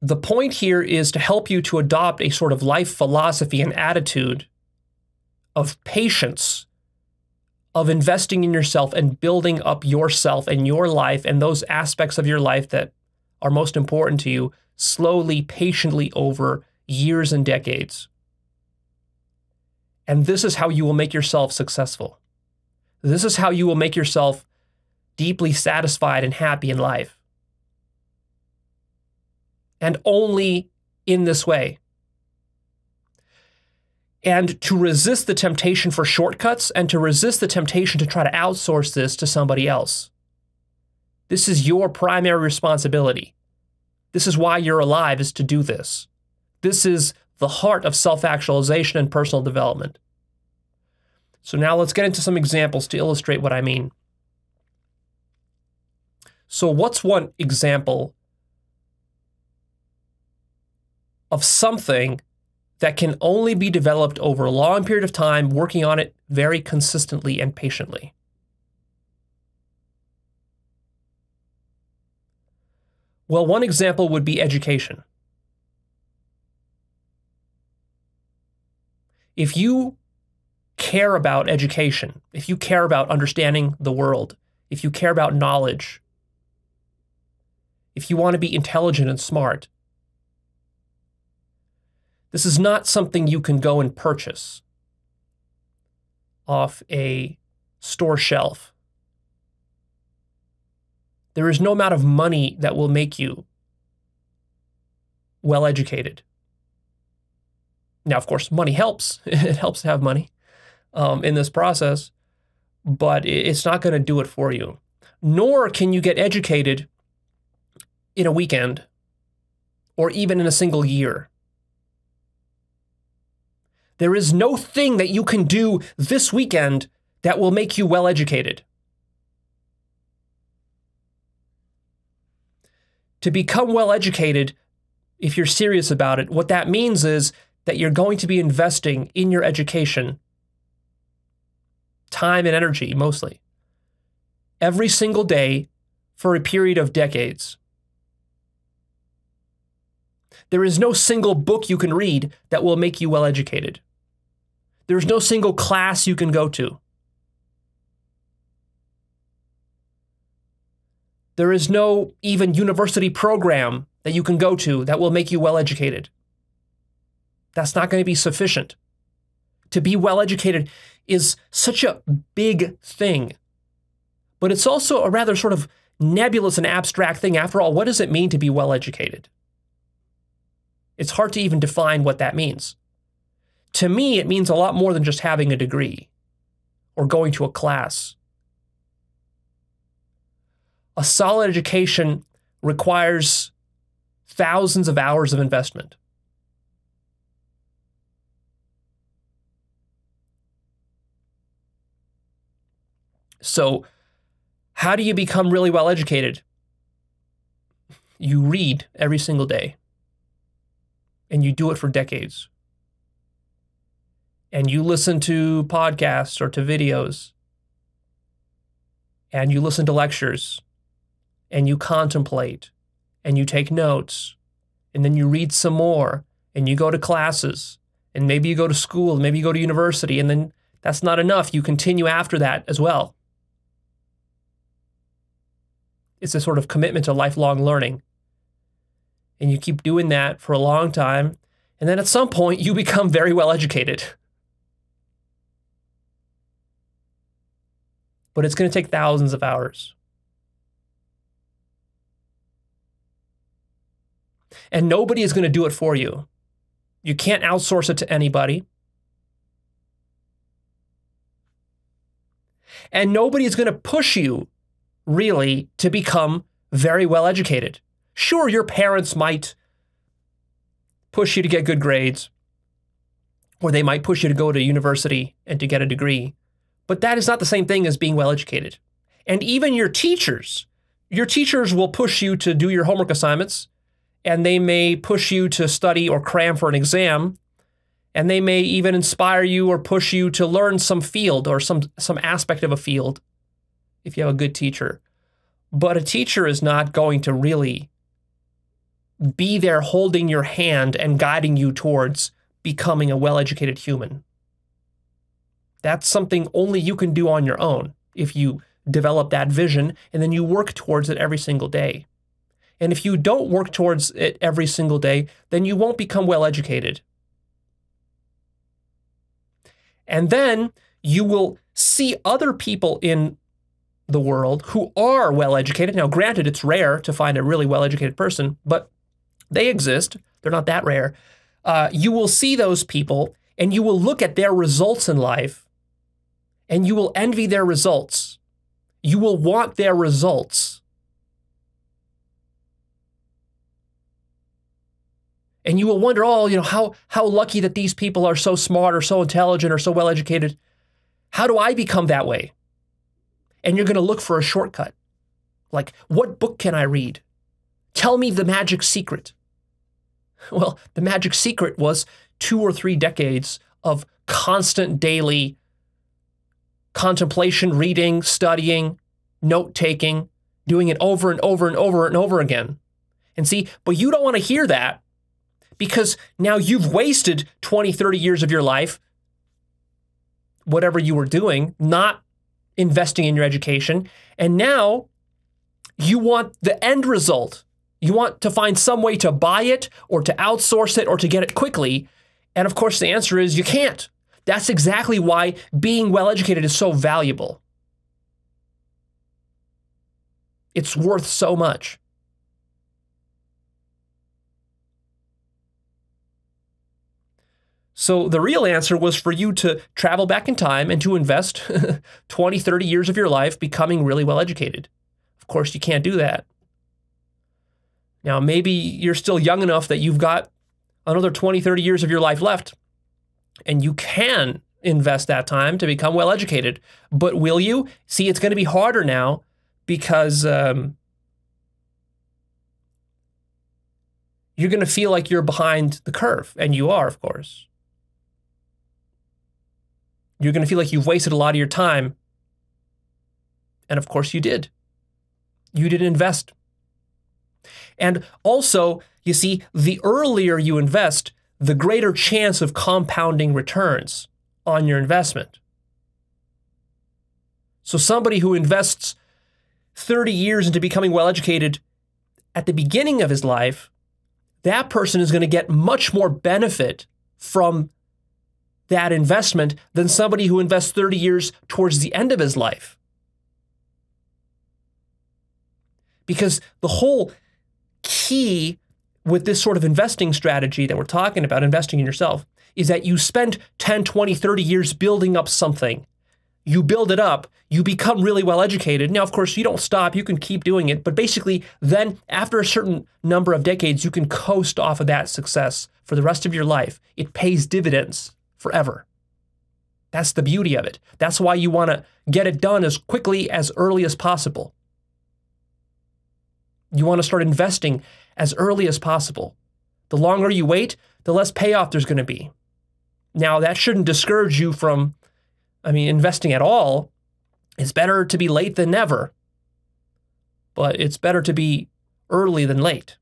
The point here is to help you to adopt a sort of life philosophy and attitude of patience, of investing in yourself and building up yourself and your life and those aspects of your life that are most important to you slowly, patiently over years and decades. And this is how you will make yourself successful. This is how you will make yourself deeply satisfied and happy in life. And only in this way. And to resist the temptation for shortcuts and to resist the temptation to try to outsource this to somebody else. This is your primary responsibility. This is why you're alive, is to do this. This is the heart of self-actualization and personal development. So now let's get into some examples to illustrate what I mean. So what's one example of something that can only be developed over a long period of time, working on it very consistently and patiently? Well, one example would be education. If you care about education, if you care about understanding the world, if you care about knowledge, if you want to be intelligent and smart, this is not something you can go and purchase off a store shelf. There is no amount of money that will make you well educated. Now, of course, money helps. It helps to have money in this process, but it's not going to do it for you. Nor can you get educated in a weekend or even in a single year. There is no thing that you can do this weekend that will make you well educated. To become well educated, if you're serious about it, what that means is that you're going to be investing in your education, time and energy mostly, every single day for a period of decades. There is no single book you can read that will make you well educated. There's no single class you can go to. There is no even university program that you can go to that will make you well educated. That's not going to be sufficient. To be well educated is such a big thing, but it's also a rather sort of nebulous and abstract thing. After all, what does it mean to be well educated? It's hard to even define what that means. To me, it means a lot more than just having a degree or going to a class. A solid education requires thousands of hours of investment. So, how do you become really well educated? You read every single day. And you do it for decades. And you listen to podcasts or to videos. And you listen to lectures. And you contemplate. And you take notes. And then you read some more. And you go to classes. And maybe you go to school. Maybe you go to university. And then that's not enough. You continue after that as well. It's a sort of commitment to lifelong learning. And you keep doing that for a long time. And then at some point, you become very well educated. But it's going to take thousands of hours. And nobody is going to do it for you. You can't outsource it to anybody. And nobody is going to push you, really, to become very well educated. Sure, your parents might push you to get good grades, or they might push you to go to university and to get a degree, but that is not the same thing as being well educated. And even your teachers will push you to do your homework assignments, and they may push you to study or cram for an exam, and they may even inspire you or push you to learn some field or some aspect of a field if you have a good teacher. But a teacher is not going to really be there holding your hand and guiding you towards becoming a well-educated human. That's something only you can do on your own if you develop that vision and then you work towards it every single day. And if you don't work towards it every single day, then you won't become well-educated. And then you will see other people in the world who are well-educated. Now, granted, it's rare to find a really well-educated person, but they exist. They're not that rare. You will see those people and you will look at their results in life and you will envy their results. You will want their results. And you will wonder, oh, how lucky that these people are so smart or so intelligent or so well-educated. How do I become that way? And you're going to look for a shortcut. Like, what book can I read? Tell me the magic secret. Well, the magic secret was 2 or 3 decades of constant daily contemplation, reading, studying, note-taking, doing it over and over and over and over again. And see, but you don't want to hear that because now you've wasted 20, 30 years of your life, whatever you were doing, not investing in your education. And now you want the end result. You want to find some way to buy it or to outsource it or to get it quickly. And of course, the answer is you can't. That's exactly why being well-educated is so valuable. It's worth so much. So the real answer was for you to travel back in time and to invest 20, 30 years of your life becoming really well-educated. Of course, you can't do that. Now, maybe you're still young enough that you've got another 20, 30 years of your life left, and you can invest that time to become well-educated. But will you? See, it's going to be harder now because you're going to feel like you're behind the curve, and you are, of course. You're going to feel like you've wasted a lot of your time, and of course you did. You didn't invest. And also, you see, the earlier you invest, the greater chance of compounding returns on your investment. So somebody who invests 30 years into becoming well-educated at the beginning of his life, that person is going to get much more benefit from that investment than somebody who invests 30 years towards the end of his life. Because the whole key with this sort of investing strategy that we're talking about, investing in yourself, is that you spend 10, 20, 30 years building up something. You build it up, you become really well-educated. Now, of course, you don't stop, you can keep doing it, but basically then after a certain number of decades, you can coast off of that success for the rest of your life. It pays dividends forever. That's the beauty of it. That's why you want to get it done as quickly, as early as possible. You want to start investing as early as possible. The longer you wait, the less payoff there's going to be. Now, that shouldn't discourage you from, investing at all. It's better to be late than never, but it's better to be early than late.